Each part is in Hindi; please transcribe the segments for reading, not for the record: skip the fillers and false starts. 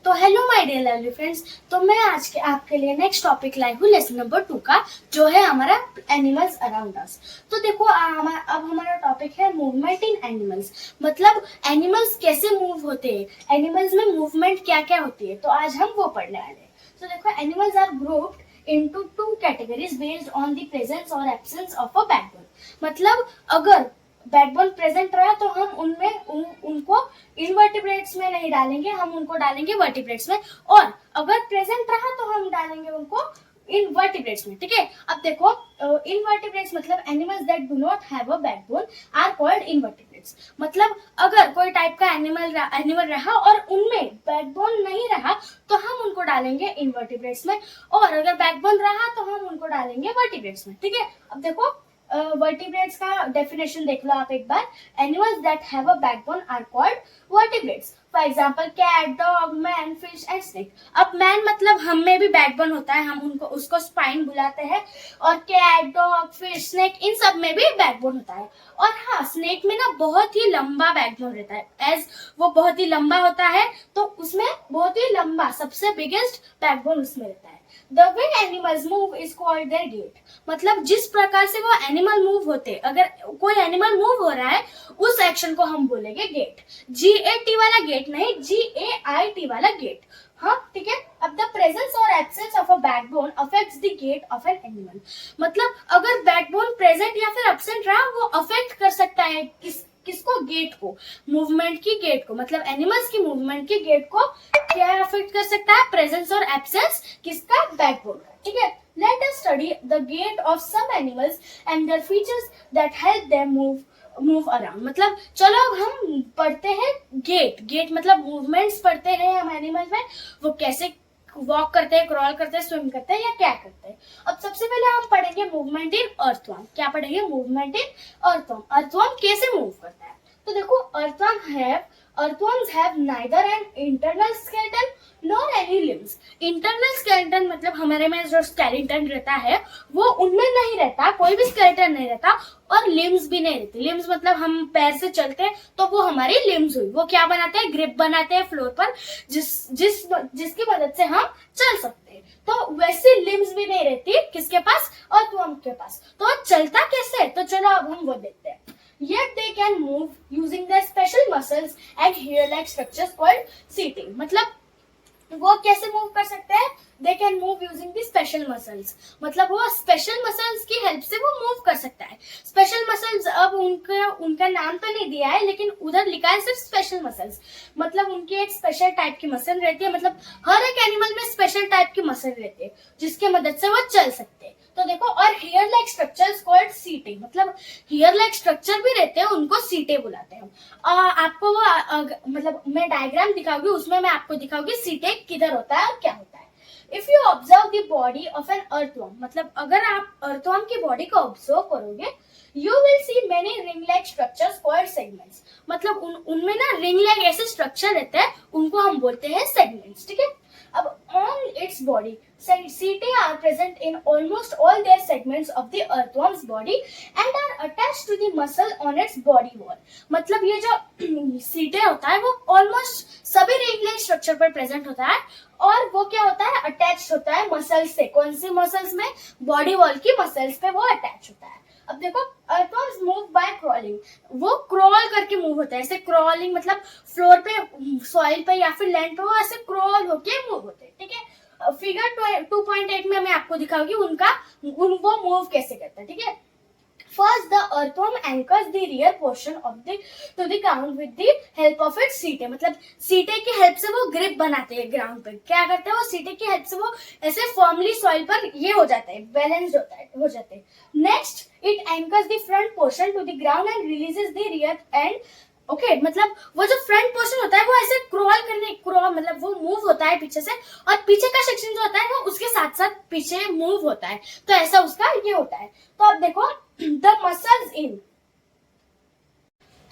तो hello my dear lovely friends. तो मैं आज के आपके लिए नेक्स्ट टॉपिक लाई हूँ लेसन नंबर 2 का, जो है हमारा एनिमल्स अराउंड अस। तो देखो अब हमारा टॉपिक है मूवमेंट इन एनिमल्स। मतलब एनिमल्स कैसे मूव होते हैं, एनिमल्स में मूवमेंट क्या क्या होती है, तो आज हम वो पढ़ने वाले हैं। तो देखो, animals are grouped into two categories based on the presence और एब्सेंस ऑफ अ बैकबोन। मतलब अगर बैकबोन प्रेजेंट रहा तो हम उनको इनवर्टिब्रेट्स में नहीं डालेंगे, हम उनको डालेंगे वर्टिब्रेट्स में। और अगर प्रेजेंट रहा तो हम डालेंगे उनको इनवर्टिब्रेट्स में। ठीक है, अब देखो, इनवर्टिब्रेट्स मतलब animals that do not have a backbone are called invertebrates. मतलब अगर कोई टाइप का एनिमल रहा और उनमें बैकबोन नहीं रहा तो हम उनको डालेंगे इनवर्टिब्रेट्स में, और अगर बैकबोन रहा तो हम उनको डालेंगे वर्टिब्रेट्स में। ठीक है, अब देखो, वर्टिब्रेट्स का डेफिनेशन देख लो आप एक बार। Animals that have a backbone are called vertebrates. For example cat, dog, man, fish and snake. अब मैन मतलब हम में भी बैकबोन होता है, हम उसको स्पाइन बुलाते हैं। और कैट, डॉग, फिश, स्नेक, इन सब में भी बैकबोन होता है। और हाँ, स्नेक में ना बहुत ही लंबा बैकबोन रहता है, एज वो बहुत ही लंबा होता है तो उसमें बहुत ही लंबा, सबसे बिगेस्ट बैकबोन उसमें रहता है। The way animals move is called their gait। मतलब जिस प्रकार से वो एनिमल मूव होते, अगर कोई एनिमल मूव हो रहा है उस एक्शन को हम बोलेंगे गेट। GAT वाला गेट नहीं, GAIT वाला गेट। हाँ, ठीक है। अब द प्रेजेंस और absence of a backbone affects the gait of an animal. मतलब अगर बैकबोन प्रेजेंट या फिर एब्सेंट रहा, वो अफेक्ट कर सकता है किसको? गेट को, मूवमेंट की गेट को। मतलब एनिमल्स की मूवमेंट की गेट को क्या अफेक्ट कर सकता है? प्रेजेंस और एब्सेंस किसका? बैकबोन का। ठीक है, let us study the gait of some animals and their features that help them move around. मतलब चलो अब हम पढ़ते हैं गेट मतलब मूवमेंट्स पढ़ते हैं हम एनिमल में, वो कैसे वॉक करते हैं, क्रॉल करते हैं, स्विम करते हैं या क्या करते हैं। अब सबसे पहले हम पढ़ेंगे मूवमेंट इन अर्थवर्म। क्या पढ़ेंगे? Movement in earthworm. अर्थवर्म कैसे मूव करता है? तो देखो, earthworms have neither an internal skeleton nor any limbs। Internal skeleton मतलब हमारे में जो स्केलेटन रहता है वो उनमें नहीं रहता, कोई भी स्केलेटन नहीं रहता, और लिम्स भी नहीं रहती। लिम्स मतलब हम पैर से चलते हैं तो वो हमारी लिम्स हुई, वो क्या बनाते हैं? ग्रिप बनाते हैं फ्लोर पर, जिसकी मदद से हम चल सकते हैं। तो वैसी लिम्स भी नहीं रहती किसके पास? अर्थवर्म के पास। तो चलता कैसे? तो चलो अब हम वो देखते हैं। Yet they can move using their special muscles and hair-like structures called seating। मतलब वो कैसे मूव कर सकते हैं? They can move using the special muscles. मतलब वो स्पेशल मसल्स की हेल्प से वो मूव कर सकता है। स्पेशल मसल्स, अब उनका नाम तो नहीं दिया है लेकिन उधर लिखा है सिर्फ स्पेशल मसल्स। मतलब उनकी एक स्पेशल टाइप की मसल रहती है। मतलब हर एक एनिमल में स्पेशल टाइप की मसल रहती है जिसके मदद से वो चल सकते हैं। तो देखो, और हेयर लाइक स्ट्रक्चर्स कॉल्ड सीटे। मतलब हेयर लाइक स्ट्रक्चर भी रहते हैं, उनको सीटे बुलाते हैं हम। आपको वो मतलब मैं डायग्राम दिखाऊंगी, उसमें मैं आपको दिखाऊंगी सीटे किधर होता है और क्या होता है। If you observe the body of an earthworm, मतलब अगर आप अर्थवर्म की बॉडी को ऑब्जर्व करोगे, you will see many ring like structures called segments. मतलब उनमें ना रिंग लाइक ऐसे स्ट्रक्चर रहते हैं, उनको हम बोलते हैं सेगमेंट्स। ठीक है, अब on its body, setae are present in almost all their segments of the earthworm's body and are attached to the muscle on its body wall। मतलब ये जो सीटे होता है वो ऑलमोस्ट सभी रिंग लाइक स्ट्रक्चर पर प्रेजेंट होता है, और वो क्या होता है? अटैच होता है मसल्स से। कौन सी मसल्स में? बॉडी वॉल की मसल्स पे वो अटैच होता है। अब देखो, अर्थवर्म्स मूव बाय क्रॉलिंग। वो क्रॉल करके मूव होता है। ऐसे क्रॉलिंग मतलब फ्लोर पे, सॉइल पे या फिर लैंड पे वो ऐसे क्रॉल होके मूव होते हैं। ठीक है, फिगर 2.8 में मैं आपको दिखाऊंगी वो मूव कैसे करता है। ठीक है, First, the earthworm anchors the rear portion to the ground with the help of its setae। मतलब सीटे की हेल्प से वो ग्रिप बनाते हैं ग्राउंड पर। क्या करते हैं? वो सीटे की हेल्प से वो ऐसे फर्मली सॉइल पर ये हो जाता है, बैलेंस्ड हो जाते हैं। Next, it anchors the front portion to the ground and releases the rear end. Okay, मतलब वो जो फ्रंट पोर्शन होता है वो ऐसे क्रॉल मतलब वो मूव होता है पीछे से, और पीछे का सेक्शन जो होता है वो उसके साथ साथ पीछे मूव होता है। तो ऐसा उसका ये होता है। तो अब देखो, द मसल्स इन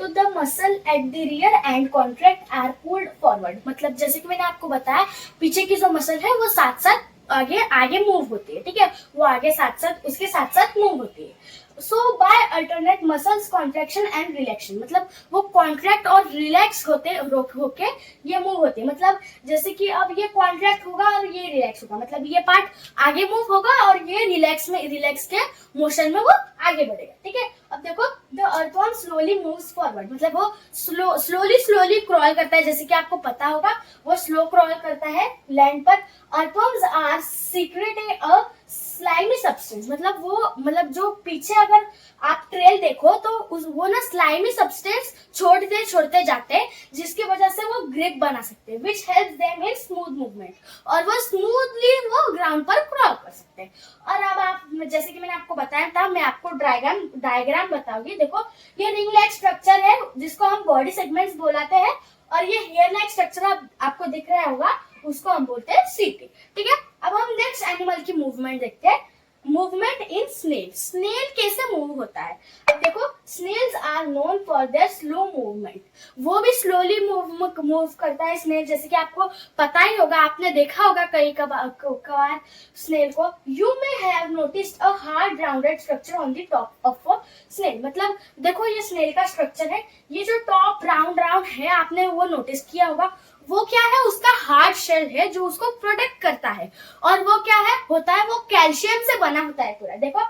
तो the muscle at the rear end contract are pulled forward. मतलब जैसे कि मैंने आपको बताया, पीछे की जो मसल है वो साथ साथ आगे मूव होती है। ठीक है, वो आगे साथ साथ उसके साथ साथ मूव होती है। So by alternate muscles contraction and relaxation, मतलब वो कॉन्ट्रैक्ट और रिलैक्स होके ये मूव होते हैं। मतलब जैसे कि अब ये कॉन्ट्रैक्ट होगा और ये रिलैक्स होगा, मतलब ये पार्ट आगे मूव होगा और ये रिलैक्स के मोशन में वो आगे बढ़ेगा। ठीक है, अब देखो the earthworm slowly moves forward, मतलब वो स्लोली क्रॉल करता है। जैसे कि आपको पता होगा वो स्लो क्रॉल करता है लैंड पर। Earthworms are secreting a slimy substance, मतलब जो पीछे अगर आप ट्रेल देखो तो वो ना स्लाइमी सब्सटेंस छोड़ते जाते हैं, जिसकी वजह से वो ग्रिप बना सकते हैं, which helps them in smooth movement, और वो स्मूथली वो ग्राउंड पर क्रॉल कर सकते हैं। और अब आप, जैसे कि मैंने आपको बताया था, मैं आपको डायग्राम बताऊंगी। देखो ये रिंग लाइक स्ट्रक्चर है जिसको हम बॉडी सेगमेंट्स बोलाते हैं, और ये हेयर लाइक स्ट्रक्चर आपको दिख रहा होगा, उसको हम बोलते हैं सीटी। ठीक है, अब हम नेक्स्ट एनिमल की मूवमेंट देखते हैं। मूवमेंट इन स्नेल, स्नेल कैसे मूव होता है। अब देखो snails are known for their slow movement, वो भी स्लोली मूव करता है स्नेल, जैसे कि आपको पता ही होगा, आपने देखा होगा कई कबार स्नेल को। You may have noticed a hard rounded structure on the top of a snail, मतलब देखो ये स्नेल का स्ट्रक्चर है, ये जो टॉप राउंड है आपने वो नोटिस किया होगा, वो क्या है, उसका हार्ड शेल है जो उसको प्रोटेक्ट करता है। और वो क्या है होता है, वो कैल्शियम से बना होता है पूरा। देखो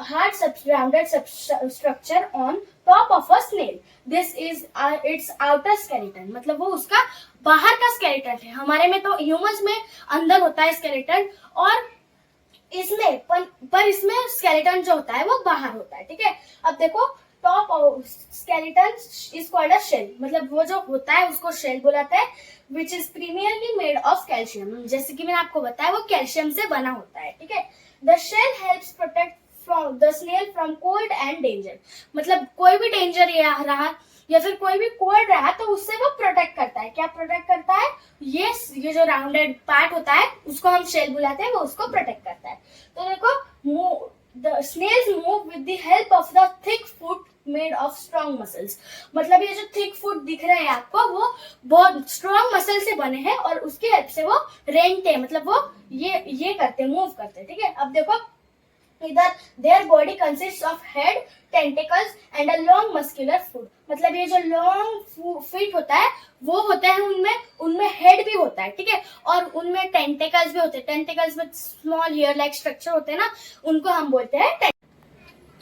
hard rounded structure on top of a snail, this is its outer skeleton, मतलब वो उसका बाहर का स्केलेटन है। हमारे में तो ह्यूमंस में अंदर होता है स्केलेटन, और इसमें पर इसमें स्केलेटन जो होता है वो बाहर होता है। ठीक है, अब देखो top skeleton is called a shell, मतलब वो जो होता है उसको शेल बुलाते हैं, which is primarily made of calcium, जैसे कि मैंने आपको बताया वो कैल्शियम से बना होता है। ठीक है, the shell helps protect from the snail from cold and danger, मतलब कोई भी डेंजर रहा या फिर कोई भी कोल्ड रहा तो उससे वो प्रोटेक्ट करता है। क्या प्रोटेक्ट करता है, ये जो राउंडेड पार्ट होता है उसको हम शेल बुलाते हैं, वो उसको प्रोटेक्ट करता है। तो देखो the snails move with the help of the thick foot made of strong muscles, मतलब ये जो thick foot दिख रहे हैं आपको वो बहुत strong muscle से बने हैं, और उसकी हेल्प से वो रेंगते हैं, मतलब वो ये करते मूव करते। ठीक है, अब देखो इधर their body consists of head, tentacles and a long muscular foot, मतलब ये जो लॉन्ग फीट होता है वो होता है उनमें हेड भी होता है। ठीक है, और उनमें टेंटेकल्स भी होते हैं, टेंटेकल्स में स्मॉल हेयर लाइक स्ट्रक्चर होते हैं ना, उनको हम बोलते हैं।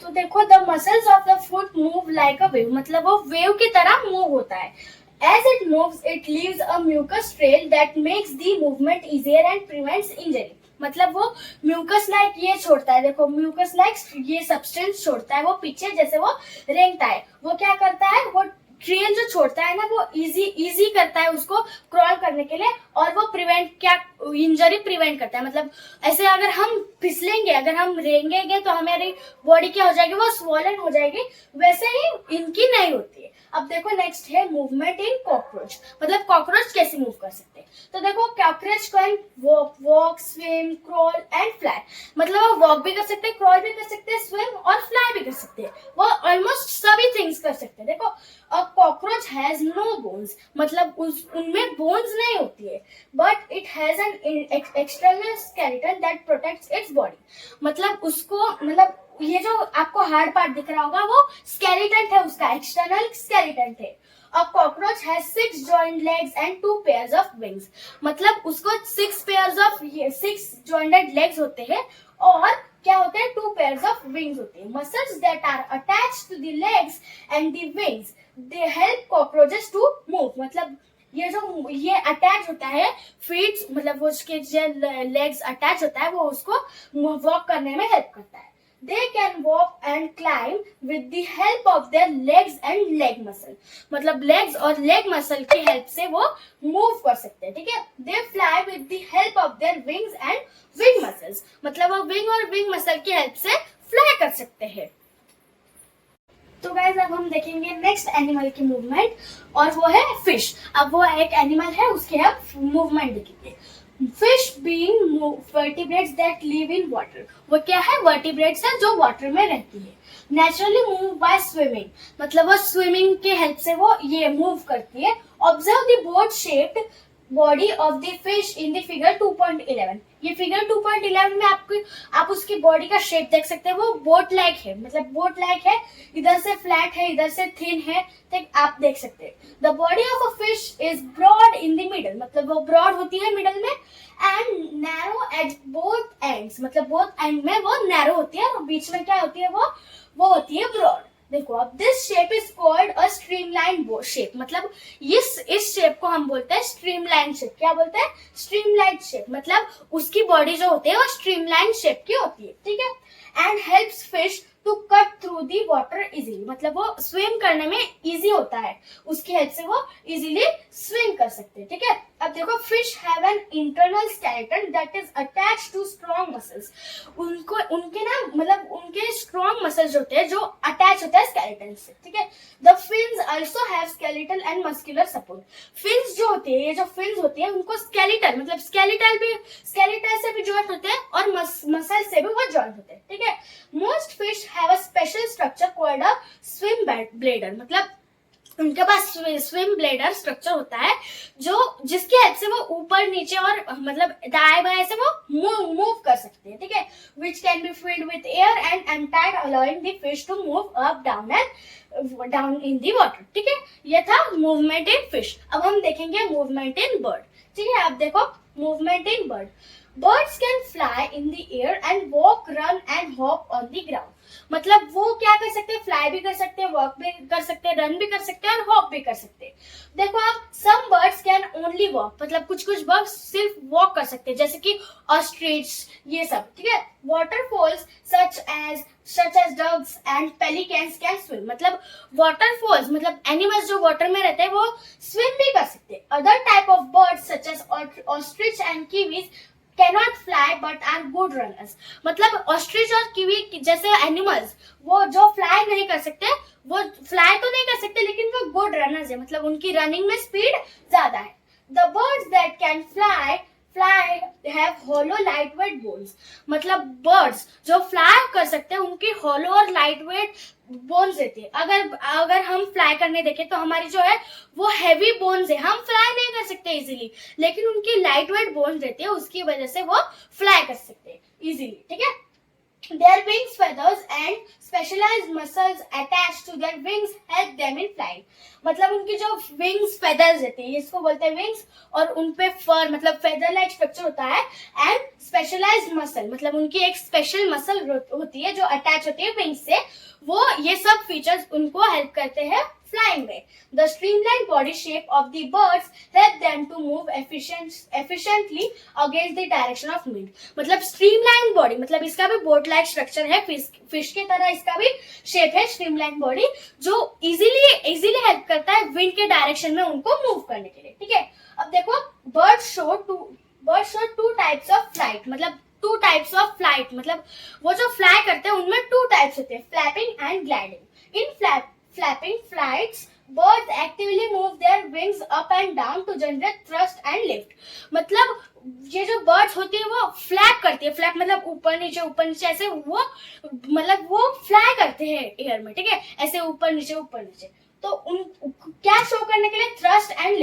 तो देखो the muscles of the foot move like a wave, मतलब वो वेव की तरह मूव होता है। As it moves, it leaves a mucus trail that makes the movement easier and prevents injury, मतलब वो म्यूकस लाइक ये छोड़ता है। देखो म्यूकस लाइक ये सब्सटेंस छोड़ता है वो पीछे, जैसे वो रेंगता है, वो क्या करता है, वो ट्रेल जो छोड़ता है ना वो इजी करता है उसको क्रॉल करने के लिए, और वो इंजरी प्रिवेंट करता है। मतलब ऐसे अगर हम फिसलेंगे, अगर हम रेंगेंगे तो हमारी बॉडी क्या हो जाएगी, वो स्वॉलन हो जाएगी, वैसे ही इनकी नहीं होती है। अब देखो नेक्स्ट है मूवमेंट इन कॉकरोच, मतलब कॉकरोच कैसे मूव कर सकते हैं। तो देखो cockroach can walk swim crawl and fly, मतलब वो वॉक भी कर सकते हैं, क्रॉल भी कर सकते हैं, स्विम और फ्लाई भी कर सकते हैं, वो ऑलमोस्ट सभी थिंग्स कर सकते हैं। देखो a cockroach has no bones, मतलब उनमें बोन्स नहीं होती है, but it has an external skeleton that protects its body, मतलब ये जो आपको हार्ड पार्ट दिख रहा होगा वो स्केलेटन है, उसका एक्सटर्नल स्केलेटन है। A cockroach has 6 joined legs and 2 pairs of wings, मतलब उसको 6 jointed legs होते हैं, और क्या होते हैं 2 pairs of wings होते हैं। Muscles that are attached to the legs and the wings, they help cockroaches to move, मतलब ये अटैच होता है फीट, मतलब वो उसके जो लेग्स अटैच होता है वो उसको वॉक करने में हेल्प करता है। They can walk and climb with the help of their legs and leg muscle, मतलब legs और leg muscle की हेल्प से वो मूव कर सकते हैं। ठीक है, they fly with the help of their wings and wing muscles, मतलब वो विंग और विंग मसल की हेल्प से फ्लाई कर सकते हैं। तो गाइस अब हम देखेंगे नेक्स्ट एनिमल की मूवमेंट, और वो है फिश। अब वो एक एनिमल है, उसके हम मूवमेंट देखेंगे। Fish being vertebrates that live in water, वो क्या है, वर्टिब्रेट्स है जो वाटर में रहती है। नेचुरली मूव बाय स्विमिंग, मतलब वो स्विमिंग के हेल्प से वो ये मूव करती है। Observe the boat shaped body of the fish in the figure 2.11। ये फिगर 2.11 में आप उसकी बॉडी का शेप देख सकते हैं, वो बोट लाइक है, मतलब बोट लाइक है, इधर से फ्लैट है, इधर से थिन है, तो आप देख सकते हैं। The body of a fish is broad in the middle, मतलब वो ब्रॉड होती है मिडल में, and narrow at both ends, मतलब बोथ एंड में वो नैरो होती है, और बीच में क्या होती है, वो होती है ब्रॉड। देखो अब this shape is called a streamline shape, मतलब इस शेप को हम बोलते हैं स्ट्रीमलाइन शेप। क्या बोलते हैं? स्ट्रीमलाइन शेप, मतलब उसकी बॉडी जो होती है वो स्ट्रीमलाइन शेप की होती है, ठीक है। And helps fish to cut through the water easily, मतलब वो स्विम करने में इजी होता है, उसकी हेल्प से वो इजीली स्विम कर सकते हैं, ठीक है। अब देखो fish have an internal skeleton that is attached to strong muscles. उनके ना मतलब उनके स्ट्रॉन्ग मसल्स होते हैं जो अटैच होते हैं स्केलेटन से, ठीक है। The fins also have skeletal and muscular support. Fins जो होते हैं, ये जो फिन्स होती है उनको स्केलेटल मतलब स्केलेटल से भी ज्वाइंट होते हैं और मसल से भी वो ज्वाइंट होते हैं, ठीक है। Most fish have a special structure called a swim bladder, मतलब उनके पास स्विम ब्लेडर स्ट्रक्चर होता है जो जिसकी हेल्प से वो ऊपर नीचे और मतलब दाएं बाएं से वो मूव कर सकते हैं, ठीक है। Which can be filled with air and emptied allowing the fish to move up down in the water, ठीक है। ये था मूवमेंट इन फिश। अब हम देखेंगे मूवमेंट इन बर्ड, ठीक है। आप देखो movement in bird. Birds can fly in the air and walk, run and hop on the ground. मतलब वो क्या कर सकते हैं? फ्लाई भी कर सकते हैं, वॉक भी कर सकते हैं, रन भी कर सकते हैं और हॉप भी कर सकते हैं। देखो आप, some birds can only walk, मतलब कुछ बर्ड्स सिर्फ वॉक कर सकते हैं, जैसे कि ऑस्ट्रिच, ये सब, ठीक है। Waterfowls such as ducks and pelicans can swim, मतलब वाटरफॉल्स मतलब एनिमल्स जो वाटर में रहते हैं वो स्विम भी कर सकते हैं। Other type of birds such as ostrich and kiwis cannot fly but are good runners, मतलब ऑस्ट्रिच और कीवी जैसे एनिमल्स वो जो फ्लाई नहीं कर सकते, वो फ्लाई तो नहीं कर सकते लेकिन वो गुड रनर्स है, मतलब उनकी रनिंग में स्पीड ज्यादा है। The birds that can fly have hollow light weight bones, मतलब बर्ड्स जो फ्लाई कर सकते हैं उनकी होलो और लाइट वेट बोन्स रहती है। अगर हम फ्लाई करने देखें तो हमारी जो है वो हैवी बोन्स है, हम फ्लाई नहीं कर सकते इजीली, लेकिन उनकी लाइट वेट बोन्स रहती है, उसकी वजह से वो फ्लाई कर सकते हैं इजीली, ठीक है। Their wings, feathers and specialized muscles attached to their wings help them in flying. मतलब उनकी जो wings feathers रहती है, इसको बोलते हैं wings, और उनपे fur मतलब feather like structure होता है, and specialized muscle मतलब उनकी एक special muscle होती है जो attach होती है wings से, वो ये सब features उनको help करते हैं flying में. The streamlined body shape of the birds help them to move efficiently against the direction of wind. मतलब streamlined body मतलब इसका भी boat like structure है, fish के तरह इसका भी shape है streamlined body, जो easily help करता है wind के direction में उनको move करने के लिए, ठीक है। अब देखो birds show two types of flight, मतलब टू टाइप्स ऑफ फ्लाइट, मतलब वो जो फ्लाई करते हैं उनमें टू टाइप्स होते हैं, flapping and gliding. In flapping flights, birds actively move their wings up and down to generate thrust and lift. मतलब ये जो birds होती है वो फ्लैप करती है, फ्लैप मतलब ऊपर नीचे ऐसे वो मतलब वो फ्लाई करते हैं एयर में, ठीक है, ऐसे ऊपर नीचे। तो उन क्या शो करने के लिए? थ्रस्ट एंड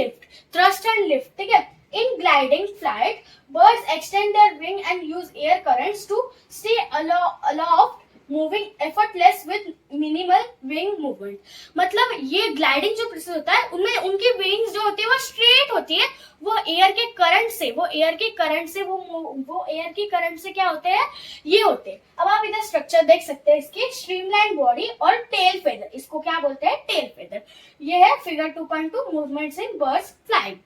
लिफ्ट, ठीक है। In gliding flight, birds extend their wing and use air currents to stay aloft, moving effortless with minimal wing movement. मतलब ये ग्लाइडिंग जो प्रोसेस होता है उनमें उनकी विंग्स जो होती है वो स्ट्रेट होती है, वो एयर के करंट से क्या होते हैं? ये होते हैं। अब आप इधर स्ट्रक्चर देख सकते हैं इसकी, स्ट्रीमलाइन बॉडी और टेल फेदर, इसको क्या बोलते हैं? Tail feather. ये है figure 2.2 movements in birds flying.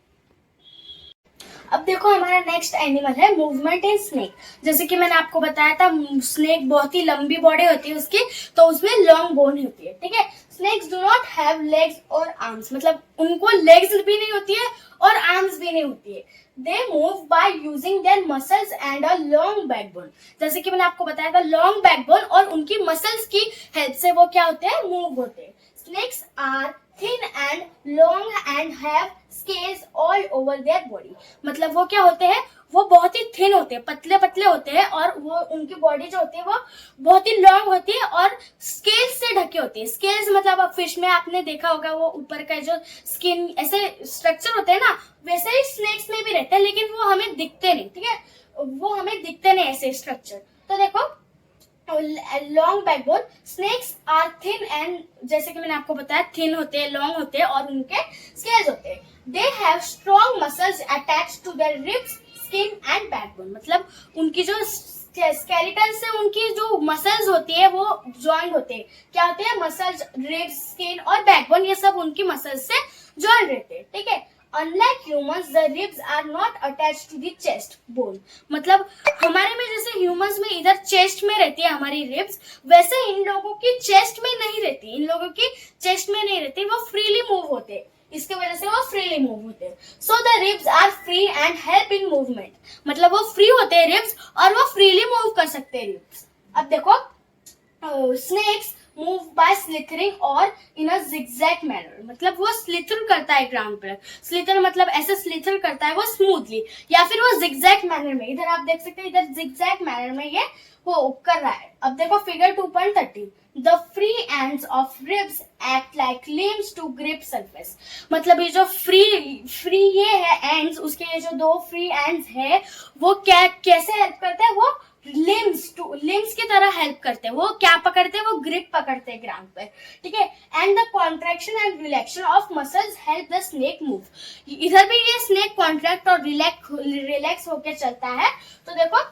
अब देखो हमारा नेक्स्ट एनिमल है मूवमेंट इन स्नेक। जैसे कि मैंने आपको बताया था स्नेक बहुत ही लंबी बॉडी होती है उसकी, तो उसमें लॉन्ग बोन होती है, ठीक है। Snakes do not have legs और आर्म्स, मतलब उनको लेग्स भी नहीं होती है और आर्म्स भी नहीं होती है। They move by using their muscles and a long backbone. जैसे कि मैंने आपको बताया था लॉन्ग बैकबोन और उनकी मसल्स की हेल्प से वो क्या होते हैं? मूव होते हैं। Snakes are thin and long and have scales all over their body. मतलब वो क्या होते हैं, वो बहुत ही थिन होते हैं, पतले पतले होते हैं, और वो उनकी बॉडी जो होती है वो बहुत ही लॉन्ग होती है और स्केल्स से ढके होते हैं. स्केल्स मतलब अब फिश में आपने देखा होगा वो ऊपर का जो स्किन ऐसे स्ट्रक्चर होते हैं ना, वैसे ही स्नेक्स में भी रहते हैं, लेकिन वो हमें दिखते नहीं. ठीक है, वो हमें दिखते नहीं ऐसे स्ट्रक्चर. तो देखो, long backbone. Snakes are thin and, जैसे कि मैंने आपको बताया, थिन होते हैं, लॉन्ग होते हैं और उनके स्केल्स होते हैं. They have strong muscles attach to their ribs, skin and backbone. मतलब उनकी जो स्केलेटन से उनकी जो मसल्स होती है वो ज्वाइंट होते हैं. क्या होते हैं? मसल्स, रिब्स, स्किन और बैकबोन, ये सब उनकी मसल्स से ज्वाइंट रहते हैं. ठीक है. Unlike humans, the ribs are not attached to the chest bone. मतलब हमारे में जैसे ह्यूमंस में इधर चेस्ट में रहती है हमारी रिब्स, वैसे इन लोगों की चेस्ट में नहीं रहती. इन लोगों की चेस्ट में नहीं रहती, वो फ्रीली मूव होते हैं. इसके वजह से वो फ्रीली मूव होते हैं. So the ribs are free and help in movement. मतलब वो फ्री होते हैं रिब्स, और वो फ्रीली मूव कर सकते हैं रिब्स. अब देखो, स्नेक्स मूव बाय स्लिथरिंग और इन अ जिगजैग मैनर. मतलब वो स्लिथर करता है ग्राउंड पर. स्लिथर मतलब ऐसे स्लिथर करता है वो स्मूथली, या फिर वो जिगजैग मैनर में. इधर आप देख सकते हैं, इधर जिगजैग मैनर में ये वो कर रहा है. अब देखो figure 2.30. The free ends of ribs act like limbs to grip surface. मतलब ये जो फ्री ये है एंड्स, उसके ये जो दो फ्री एंड्स है, वो क्या कैसे हेल्प करते हैं? वो लिम्स की तरह हेल्प करते हैं. वो क्या पकड़ते हैं? वो ग्रिप पकड़ते हैं ग्राउंड पे. ठीक है. And the contraction and रिलैक्शन of muscles help the snake move. इधर भी ये स्नेक कॉन्ट्रैक्ट और रिलैक्स होकर चलता है. तो देखो,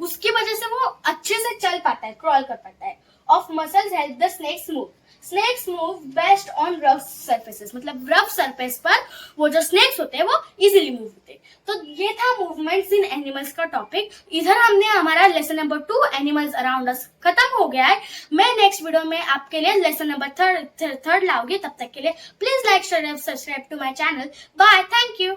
उसकी वजह से वो अच्छे से चल पाता है, क्रॉल कर पाता है. Of muscles help the snakes move. Snakes move best on rough surfaces. मतलब रफ सरफेस पर वो जो स्नेक्स होते हैं वो इजीली मूव होते हैं. तो ये था मूवमेंट्स इन एनिमल्स का टॉपिक. इधर हमने हमारा lesson number 2 animals around us खत्म हो गया है. मैं नेक्स्ट वीडियो में आपके लिए लेसन नंबर थर्ड लाऊंगी. तब तक के लिए please like, share, subscribe to my channel. Bye, thank you.